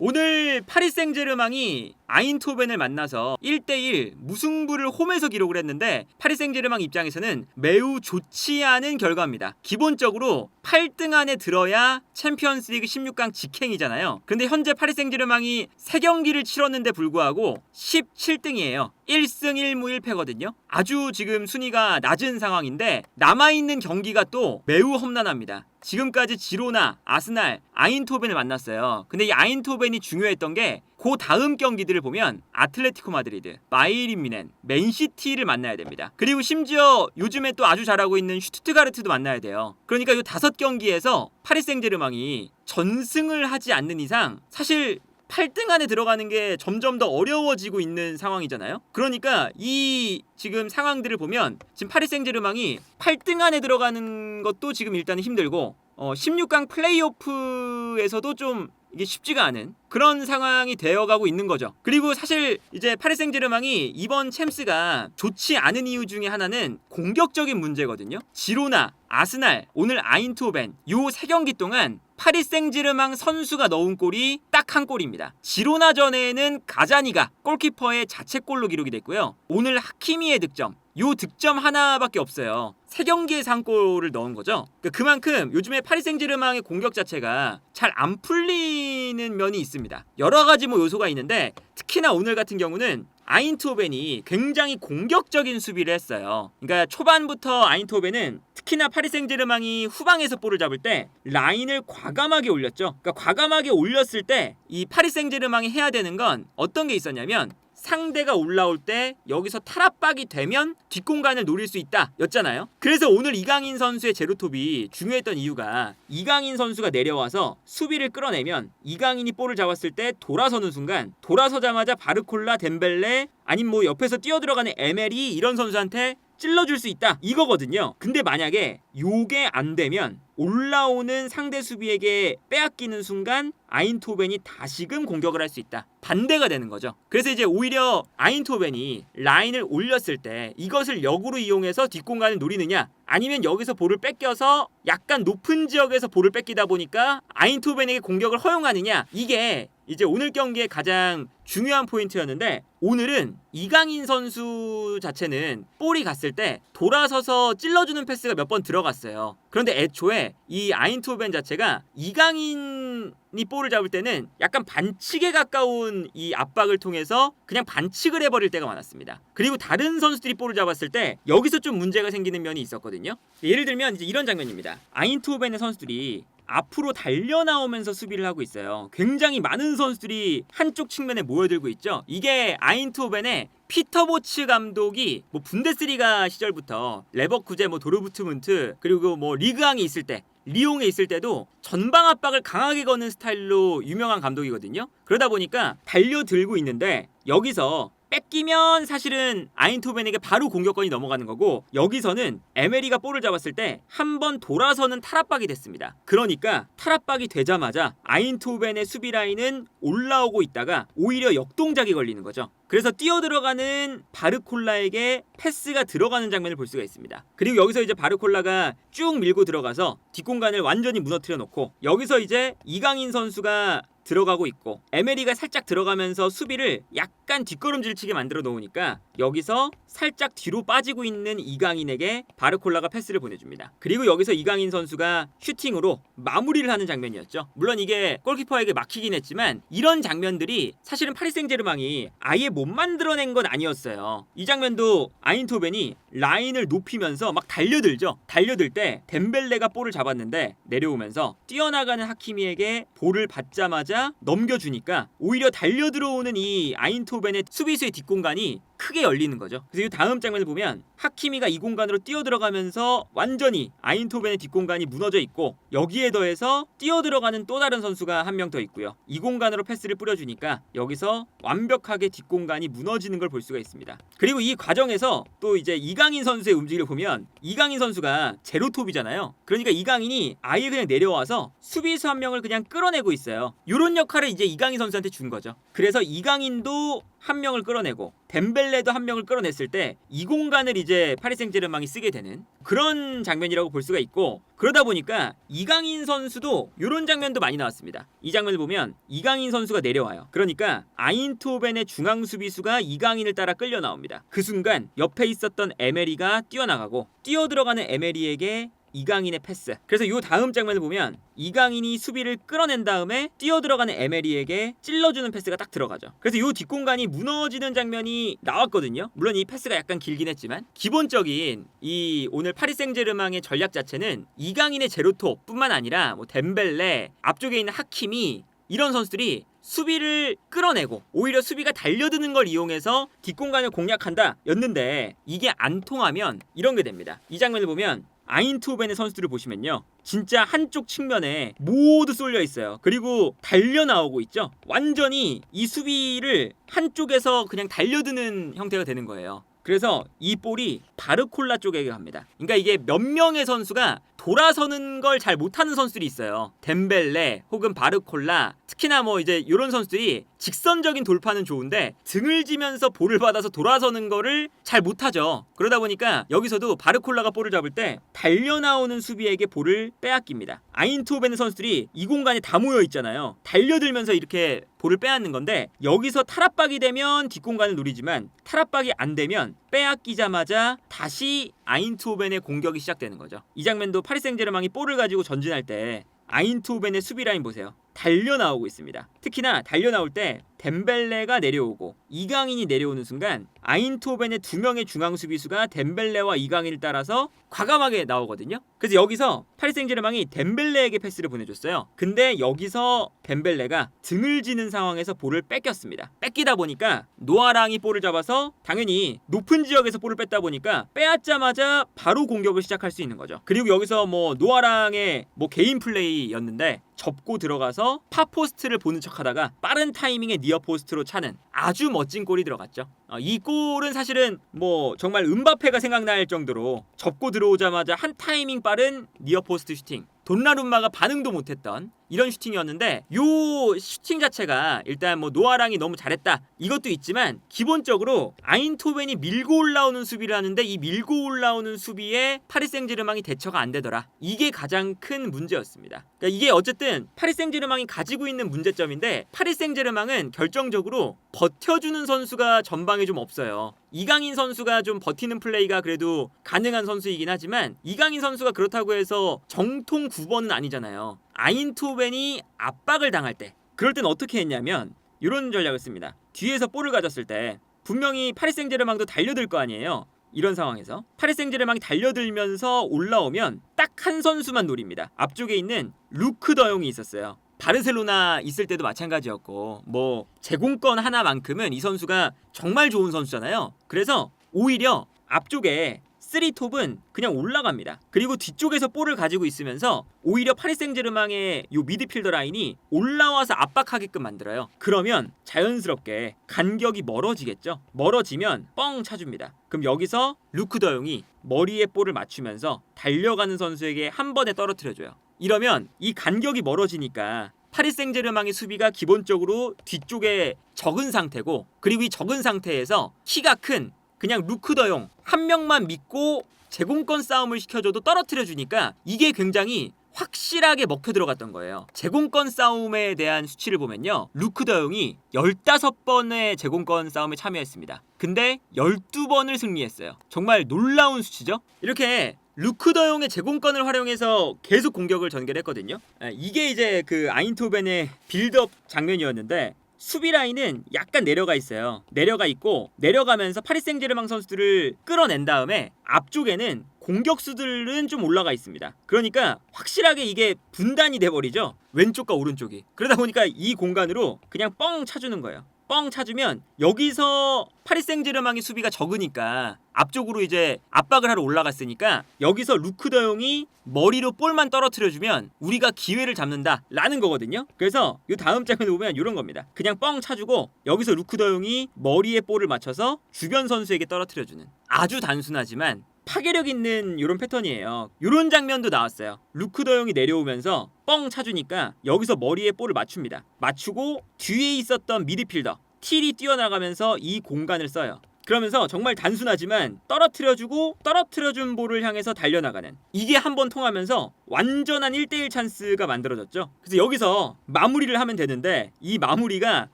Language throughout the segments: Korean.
오늘 파리 생제르맹이 아인토벤을 만나서 1대1 무승부를 홈에서 기록을 했는데 파리 생제르맹 입장에서는 매우 좋지 않은 결과입니다. 기본적으로 8등 안에 들어야 챔피언스리그 16강 직행이잖아요. 근데 현재 파리 생제르맹이 3경기를 치렀는데 불구하고 17등이에요. 1승 1무 1패거든요. 아주 지금 순위가 낮은 상황인데 남아있는 경기가 또 매우 험난합니다. 지금까지 지로나, 아스날, 아인토벤을 만났어요. 근데 이 아인토벤이 중요했던 게 그 다음 경기들을 보면 아틀레티코 마드리드, 바이에른 뮌헨, 맨시티를 만나야 됩니다. 그리고 심지어 요즘에 또 아주 잘하고 있는 슈투트가르트도 만나야 돼요. 그러니까 이 5경기에서 파리 생제르맹이 전승을 하지 않는 이상 사실 8등 안에 들어가는 게 점점 더 어려워지고 있는 상황이잖아요. 그러니까 이 지금 상황들을 보면 지금 파리 생제르맹이 8등 안에 들어가는 것도 지금 일단은 힘들고 16강 플레이오프에서도 좀 이게 쉽지가 않은 그런 상황이 되어가고 있는 거죠. 그리고 사실 이제 파리 생제르맹이 이번 챔스가 좋지 않은 이유 중에 하나는 공격적인 문제거든요. 지로나, 아스날, 오늘 아인토벤 요 3경기 동안 파리 생제르맹 선수가 넣은 골이 딱 한 골입니다. 지로나전에는 가자니가 골키퍼의 자책골로 기록이 됐고요. 오늘 하키미의 득점, 요 득점 하나밖에 없어요. 3경기에서 한 골을 넣은 거죠. 그만큼 요즘에 파리 생제르맹의 공격 자체가 잘 안 풀리는 면이 있습니다. 여러 가지 요소가 있는데 특히나 오늘 같은 경우는 아인토벤이 굉장히 공격적인 수비를 했어요. 그러니까 초반부터 아인토벤은 특히나 파리 생제르맹이 후방에서 볼을 잡을 때 라인을 과감하게 올렸죠. 그러니까 과감하게 올렸을 때 이 파리 생제르맹이 해야 되는 건 어떤 게 있었냐면 상대가 올라올 때 여기서 탈압박이 되면 뒷공간을 노릴 수 있다 였잖아요. 그래서 오늘 이강인 선수의 제로톱이 중요했던 이유가 이강인 선수가 내려와서 수비를 끌어내면 이강인이 볼을 잡았을 때 돌아서는 순간 돌아서자마자 바르콜라, 덴벨레 아니면 옆에서 뛰어들어가는 에메리 이런 선수한테 찔러줄 수 있다 이거거든요. 근데 만약에 요게 안 되면 올라오는 상대 수비에게 빼앗기는 순간 아인토벤이 다시금 공격을 할 수 있다. 반대가 되는 거죠. 그래서 이제 오히려 아인토벤이 라인을 올렸을 때 이것을 역으로 이용해서 뒷공간을 노리느냐 아니면 여기서 볼을 뺏겨서 약간 높은 지역에서 볼을 뺏기다 보니까 아인토벤에게 공격을 허용하느냐 이게 이제 오늘 경기의 가장 중요한 포인트였는데 오늘은 이강인 선수 자체는 볼이 갔을 때 돌아서서 찔러주는 패스가 몇 번 들어갔어요. 그런데 애초에 이 아인토벤 자체가 이강인이 볼을 잡을 때는 약간 반칙에 가까운 이 압박을 통해서 그냥 반칙을 해버릴 때가 많았습니다. 그리고 다른 선수들이 볼을 잡았을 때 여기서 좀 문제가 생기는 면이 있었거든요. 예를 들면 이제 이런 장면입니다. 아인토벤의 선수들이 앞으로 달려나오면서 수비를 하고 있어요. 굉장히 많은 선수들이 한쪽 측면에 모여들고 있죠. 이게 아인토벤의 피터 보츠 감독이 분데스리가 시절부터 레버쿠젠, 도르트문트 그리고 리그왕이 있을 때 리옹에 있을 때도 전방 압박을 강하게 거는 스타일로 유명한 감독이거든요. 그러다 보니까 달려들고 있는데 여기서 뺏기면 사실은 아인토벤에게 바로 공격권이 넘어가는 거고 여기서는 에메리가 볼을 잡았을 때 한 번 돌아서는 탈압박이 됐습니다. 그러니까 탈압박이 되자마자 아인토벤의 수비 라인은 올라오고 있다가 오히려 역동작이 걸리는 거죠. 그래서 뛰어들어가는 바르콜라에게 패스가 들어가는 장면을 볼 수가 있습니다. 그리고 여기서 이제 바르콜라가 쭉 밀고 들어가서 뒷공간을 완전히 무너뜨려 놓고 여기서 이제 이강인 선수가 들어가고 있고 에메리가 살짝 들어가면서 수비를 약간 뒷걸음질치게 만들어 놓으니까 여기서 살짝 뒤로 빠지고 있는 이강인에게 바르콜라가 패스를 보내줍니다. 그리고 여기서 이강인 선수가 슈팅으로 마무리를 하는 장면이었죠. 물론 이게 골키퍼에게 막히긴 했지만 이런 장면들이 사실은 파리 생제르맹이 아예 못 만들어낸 건 아니었어요. 이 장면도 아인토벤이 라인을 높이면서 막 달려들죠. 달려들 때 덴벨레가 볼을 잡았는데 내려오면서 뛰어나가는 하키미에게 볼을 받자마자 넘겨주니까 오히려 달려들어오는 이 아인토벤의 수비수의 뒷공간이 크게 열리는 거죠. 그래서 이 다음 장면을 보면 하키미가 이 공간으로 뛰어들어가면서 완전히 아인토벤의 뒷공간이 무너져 있고 여기에 더해서 뛰어들어가는 또 다른 선수가 한 명 더 있고요. 이 공간으로 패스를 뿌려주니까 여기서 완벽하게 뒷공간이 무너지는 걸 볼 수가 있습니다. 그리고 이 과정에서 또 이제 이강인 선수의 움직임을 보면 이강인 선수가 제로톱이잖아요. 그러니까 이강인이 아예 그냥 내려와서 수비수 한 명을 그냥 끌어내고 있어요. 이런 역할을 이제 이강인 선수한테 준 거죠. 그래서 이강인도 한 명을 끌어내고 덴벨레도 한 명을 끌어냈을 때 이 공간을 이제 파리 생제르맹이 쓰게 되는 그런 장면이라고 볼 수가 있고, 그러다 보니까 이강인 선수도 이런 장면도 많이 나왔습니다. 이 장면을 보면 이강인 선수가 내려와요. 그러니까 아인트호벤의 중앙 수비수가 이강인을 따라 끌려 나옵니다. 그 순간 옆에 있었던 에메리가 뛰어나가고 뛰어 들어가는 에메리에게 이강인의 패스. 그래서 이 다음 장면을 보면 이강인이 수비를 끌어낸 다음에 뛰어 들어가는 에메리에게 찔러주는 패스가 딱 들어가죠. 그래서 이 뒷공간이 무너지는 장면이 나왔거든요. 물론 이 패스가 약간 길긴 했지만 기본적인 이 오늘 파리 생제르맹의 전략 자체는 이강인의 제로톱 뿐만 아니라 뭐 덴벨레, 앞쪽에 있는 하키미, 이런 선수들이 수비를 끌어내고 오히려 수비가 달려드는 걸 이용해서 뒷공간을 공략한다 였는데, 이게 안 통하면 이런 게 됩니다. 이 장면을 보면 아인트호벤의 선수들을 보시면요, 진짜 한쪽 측면에 모두 쏠려 있어요. 그리고 달려 나오고 있죠. 완전히 이 수비를 한쪽에서 그냥 달려드는 형태가 되는 거예요. 그래서 이 볼이 바르콜라 쪽에게 갑니다. 그러니까 이게 몇 명의 선수가 돌아서는 걸 잘 못하는 선수들이 있어요. 덴벨레 혹은 바르콜라, 특히나 뭐 이제 이런 선수들이 직선적인 돌파는 좋은데 등을 지면서 볼을 받아서 돌아서는 거를 잘 못하죠. 그러다 보니까 여기서도 바르콜라가 볼을 잡을 때 달려나오는 수비에게 볼을 빼앗깁니다. 아인트호벤의 선수들이 이 공간에 다 모여 있잖아요. 달려들면서 이렇게 볼을 빼앗는 건데, 여기서 탈압박이 되면 뒷공간을 누리지만 탈압박이 안 되면 빼앗기자마자 다시 아인트호벤의 공격이 시작되는 거죠. 이 장면도 파리 생제르맹이 볼을 가지고 전진할 때 아인트호벤의 수비 라인 보세요. 달려 나오고 있습니다. 특히나 달려 나올 때 덴벨레가 내려오고 이강인이 내려오는 순간 아인트호벤의 두 명의 중앙 수비수가 덴벨레와 이강인을 따라서 과감하게 나오거든요. 그래서 여기서 파리 생제르맹이 덴벨레에게 패스를 보내줬어요. 근데 여기서 덴벨레가 등을 지는 상황에서 볼을 뺏겼습니다. 뺏기다 보니까 노아랑이 볼을 잡아서, 당연히 높은 지역에서 볼을 뺐다 보니까 빼앗자마자 바로 공격을 시작할 수 있는 거죠. 그리고 여기서 뭐 노아랑의 뭐 개인 플레이였는데 접고 들어가서 파포스트를 보는 척하다가 빠른 타이밍에 니어포스트로 차는 아주 멋진 골이 들어갔죠. 이 골은 사실은 뭐 정말 음바페가 생각날 정도로 접고 들어오자마자 한 타이밍 빠른 니어포스트 슈팅, 돈나룸마가 반응도 못했던 이런 슈팅이었는데, 요 슈팅 자체가 일단 뭐 노아랑이 너무 잘했다 이것도 있지만, 기본적으로 아인토벤이 밀고 올라오는 수비를 하는데 이 밀고 올라오는 수비에 파리 생제르맹이 대처가 안 되더라. 이게 가장 큰 문제였습니다. 그러니까 이게 어쨌든 파리 생제르맹이 가지고 있는 문제점인데, 파리 생제르맹은 결정적으로 버텨주는 선수가 전방에 좀 없어요. 이강인 선수가 좀 버티는 플레이가 그래도 가능한 선수이긴 하지만, 이강인 선수가 그렇다고 해서 정통 9번은 아니잖아요. 아인트호벤이 압박을 당할 때, 그럴 땐 어떻게 했냐면 이런 전략을 씁니다. 뒤에서 볼을 가졌을 때 분명히 파리 생제르맹도 달려들 거 아니에요. 이런 상황에서 파리 생제르맹이 달려들면서 올라오면 딱 한 선수만 노립니다. 앞쪽에 있는 루크 더용이 있었어요. 바르셀로나 있을 때도 마찬가지였고, 뭐 제공권 하나만큼은 이 선수가 정말 좋은 선수잖아요. 그래서 오히려 앞쪽에 3톱은 그냥 올라갑니다. 그리고 뒤쪽에서 볼을 가지고 있으면서 오히려 파리 생제르맹의 요 미드필더 라인이 올라와서 압박하게끔 만들어요. 그러면 자연스럽게 간격이 멀어지겠죠. 멀어지면 뻥 차줍니다. 그럼 여기서 루크 더용이 머리에 볼을 맞추면서 달려가는 선수에게 한 번에 떨어뜨려줘요. 이러면 이 간격이 멀어지니까 파리 생제르맹의 수비가 기본적으로 뒤쪽에 적은 상태고, 그리고 이 적은 상태에서 키가 큰 그냥 루크 더용 한 명만 믿고 제공권 싸움을 시켜줘도 떨어뜨려주니까 이게 굉장히 확실하게 먹혀 들어갔던 거예요. 제공권 싸움에 대한 수치를 보면요, 루크 더용이 15번의 제공권 싸움에 참여했습니다. 근데 12번을 승리했어요. 정말 놀라운 수치죠. 이렇게 루크 더용의 제공권을 활용해서 계속 공격을 전개했거든요. 이게 이제 그 아인트호벤의 빌드업 장면이었는데, 수비 라인은 약간 내려가 있어요. 내려가 있고, 내려가면서 파리 생제르맹 선수들을 끌어낸 다음에 앞쪽에는 공격수들은 좀 올라가 있습니다. 그러니까 확실하게 이게 분단이 돼버리죠. 왼쪽과 오른쪽이. 그러다 보니까 이 공간으로 그냥 뻥 차주는 거예요. 뻥 차주면 여기서 파리 생제르맹의 수비가 적으니까 앞쪽으로 이제 압박을 하러 올라갔으니까, 여기서 루크 더용이 머리로 볼만 떨어뜨려주면 우리가 기회를 잡는다 라는 거거든요. 그래서 이 다음 장면을 보면 이런 겁니다. 그냥 뻥 차주고 여기서 루크 더용이 머리에 볼을 맞춰서 주변 선수에게 떨어뜨려주는, 아주 단순하지만 파괴력 있는 이런 패턴이에요. 이런 장면도 나왔어요. 루크 더용이 내려오면서 뻥 차주니까 여기서 머리에 볼을 맞춥니다. 맞추고 뒤에 있었던 미드필더, 스틸이 뛰어나가면서 이 공간을 써요. 그러면서 정말 단순하지만 떨어뜨려주고 떨어뜨려준 볼을 향해서 달려나가는, 이게 한번 통하면서 완전한 1대1 찬스가 만들어졌죠. 그래서 여기서 마무리를 하면 되는데 이 마무리가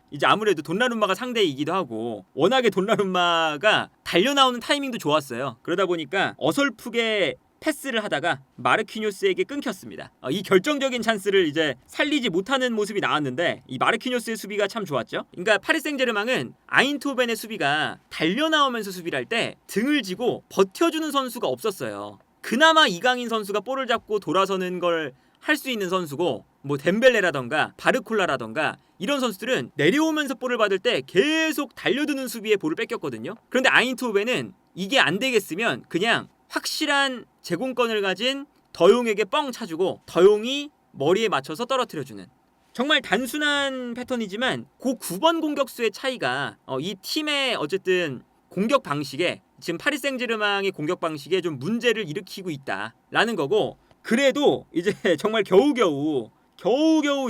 이제 아무래도 돈나룸마가 상대이기도 하고 워낙에 돈나룸마가 달려나오는 타이밍도 좋았어요. 그러다 보니까 어설프게 패스를 하다가 마르키뉴스에게 끊겼습니다. 이 결정적인 찬스를 이제 살리지 못하는 모습이 나왔는데 이 마르키뉴스의 수비가 참 좋았죠. 그러니까 파리 생제르맹은 아인토벤의 수비가 달려나오면서 수비를 할 때 등을 지고 버텨주는 선수가 없었어요. 그나마 이강인 선수가 볼을 잡고 돌아서는 걸 할 수 있는 선수고, 뭐 덴벨레라던가 바르콜라라던가 이런 선수들은 내려오면서 볼을 받을 때 계속 달려드는 수비에 볼을 뺏겼거든요. 그런데 아인토벤은 이게 안 되겠으면 그냥 확실한 제공권을 가진 더용에게 뻥 차주고 더용이 머리에 맞춰서 떨어뜨려주는, 정말 단순한 패턴이지만 그 9번 공격수의 차이가 이 팀의 어쨌든 공격 방식에, 지금 파리 생제르맹의 공격 방식에 좀 문제를 일으키고 있다라는 거고, 그래도 이제 정말 겨우겨우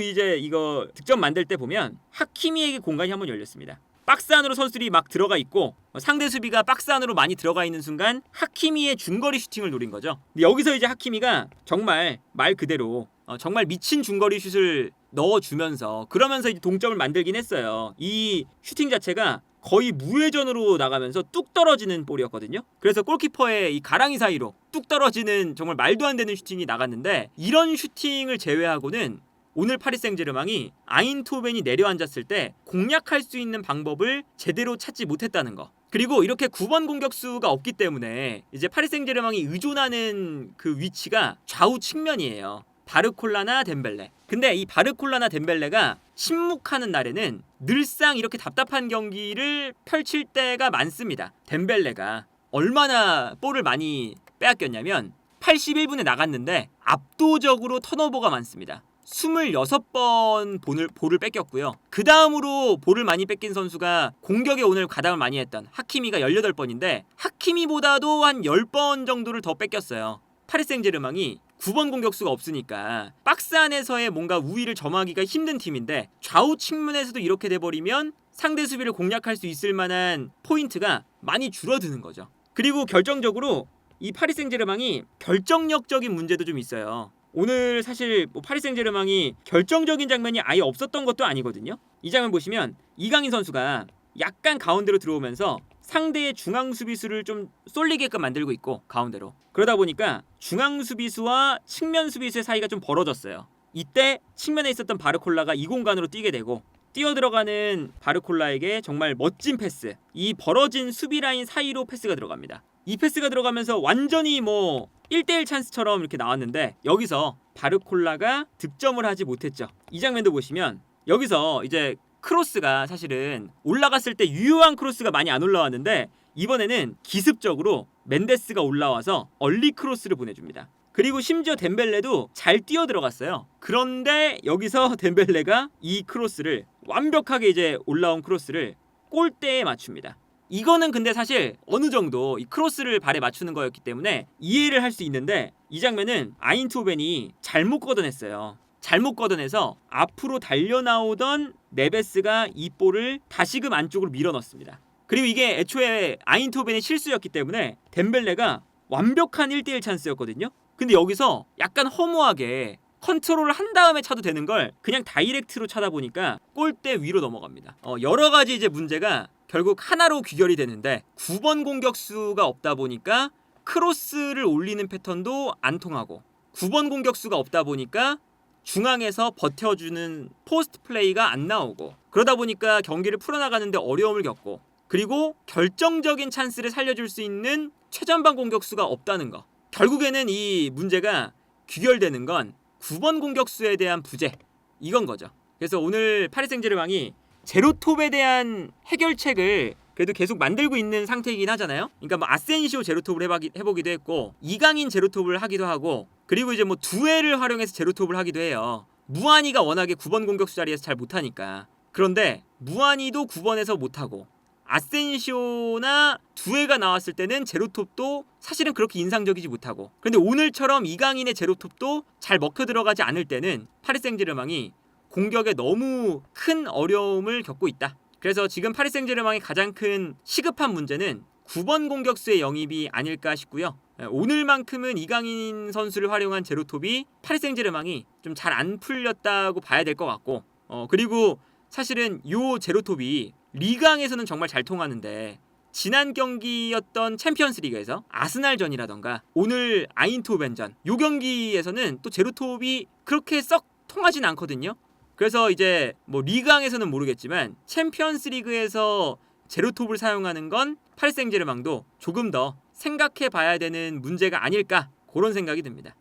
이제 이거 득점 만들 때 보면 하키미에게 공간이 한번 열렸습니다. 박스 안으로 선수들이 막 들어가 있고 상대 수비가 박스 안으로 많이 들어가 있는 순간 하키미의 중거리 슈팅을 노린 거죠. 근데 여기서 이제 하키미가 정말 말 그대로 정말 미친 중거리 슛을 넣어주면서 그러면서 이제 동점을 만들긴 했어요. 이 슈팅 자체가 거의 무회전으로 나가면서 뚝 떨어지는 볼이었거든요. 그래서 골키퍼의 이 가랑이 사이로 뚝 떨어지는 정말 말도 안 되는 슈팅이 나갔는데, 이런 슈팅을 제외하고는 오늘 파리 생제르맹이 아인토벤이 내려앉았을 때 공략할 수 있는 방법을 제대로 찾지 못했다는 거. 그리고 이렇게 9번 공격수가 없기 때문에 이제 파리 생제르맹이 의존하는 그 위치가 좌우 측면이에요. 바르콜라나 덴벨레. 근데 이 바르콜라나 덴벨레가 침묵하는 날에는 늘상 이렇게 답답한 경기를 펼칠 때가 많습니다. 덴벨레가 얼마나 볼을 많이 빼앗겼냐면 81분에 나갔는데 압도적으로 턴오버가 많습니다. 26번 볼을 뺏겼고요. 그 다음으로 볼을 많이 뺏긴 선수가 공격에 오늘 가담을 많이 했던 하키미가 18번인데 하키미보다도 한 10번 정도를 더 뺏겼어요. 파리 생제르맹이 9번 공격수가 없으니까 박스 안에서의 뭔가 우위를 점하기가 힘든 팀인데 좌우 측면에서도 이렇게 돼버리면 상대 수비를 공략할 수 있을 만한 포인트가 많이 줄어드는 거죠. 그리고 결정적으로 이 파리 생제르맹이 결정력적인 문제도 좀 있어요. 오늘 사실 파리 생제르맹이 결정적인 장면이 아예 없었던 것도 아니거든요. 이 장면 보시면 이강인 선수가 약간 가운데로 들어오면서 상대의 중앙 수비수를 좀 쏠리게끔 만들고 있고 가운데로, 그러다 보니까 중앙 수비수와 측면 수비수의 사이가 좀 벌어졌어요. 이때 측면에 있었던 바르콜라가 이 공간으로 뛰게 되고 뛰어들어가는 바르콜라에게 정말 멋진 패스, 이 벌어진 수비 라인 사이로 패스가 들어갑니다. 이 패스가 들어가면서 완전히 1대1 찬스처럼 이렇게 나왔는데 여기서 바르콜라가 득점을 하지 못했죠. 이 장면도 보시면 여기서 이제 크로스가 사실은 올라갔을 때 유효한 크로스가 많이 안 올라왔는데 이번에는 기습적으로 멘데스가 올라와서 얼리 크로스를 보내줍니다. 그리고 심지어 덴벨레도 잘 뛰어 들어갔어요. 그런데 여기서 덴벨레가 이 크로스를 완벽하게 이제 올라온 크로스를 골대에 맞춥니다. 이거는 근데 사실 어느 정도 이 크로스를 발에 맞추는 거였기 때문에 이해를 할 수 있는데 이 장면은 아인토벤이 잘못 걷어냈어요. 잘못 걷어내서 앞으로 달려나오던 네베스가 이 볼을 다시금 안쪽으로 밀어넣습니다. 그리고 이게 애초에 아인토벤의 실수였기 때문에 덴벨레가 완벽한 1대1 찬스였거든요. 근데 여기서 약간 허무하게 컨트롤을 한 다음에 차도 되는 걸 그냥 다이렉트로 차다 보니까 골대 위로 넘어갑니다. 여러 가지 이제 문제가 결국 하나로 귀결이 되는데 9번 공격수가 없다 보니까 크로스를 올리는 패턴도 안 통하고 9번 공격수가 없다 보니까 중앙에서 버텨주는 포스트 플레이가 안 나오고 그러다 보니까 경기를 풀어나가는데 어려움을 겪고 그리고 결정적인 찬스를 살려줄 수 있는 최전방 공격수가 없다는 거. 결국에는 이 문제가 귀결되는 건 9번 공격수에 대한 부재 이건 거죠. 그래서 오늘 파리 생제르맹이 제로톱에 대한 해결책을 그래도 계속 만들고 있는 상태이긴 하잖아요. 그러니까 아센시오 제로톱을 해보기도 했고 이강인 제로톱을 하기도 하고 그리고 이제 두에를 활용해서 제로톱을 하기도 해요. 무한이가 워낙에 9번 공격수 자리에서 잘 못하니까. 그런데 무한이도 9번에서 못하고 아센시오나 두에가 나왔을 때는 제로톱도 사실은 그렇게 인상적이지 못하고 그런데 오늘처럼 이강인의 제로톱도 잘 먹혀 들어가지 않을 때는 파리 생제르맹이 공격에 너무 큰 어려움을 겪고 있다. 그래서 지금 파리 생제르맹의 가장 큰 시급한 문제는 9번 공격수의 영입이 아닐까 싶고요. 오늘만큼은 이강인 선수를 활용한 제로톱이 파리 생제르맹이 좀 잘 안 풀렸다고 봐야 될 것 같고, 그리고 사실은 요 제로톱이 리강에서는 정말 잘 통하는데 지난 경기였던 챔피언스리그에서 아스날전이라던가 오늘 아인토벤전 요 경기에서는 또 제로톱이 그렇게 썩 통하진 않거든요. 그래서 이제 뭐 리강에서는 모르겠지만 챔피언스리그에서 제로톱을 사용하는 건 파리 생제르맹도 조금 더 생각해 봐야 되는 문제가 아닐까, 그런 생각이 듭니다.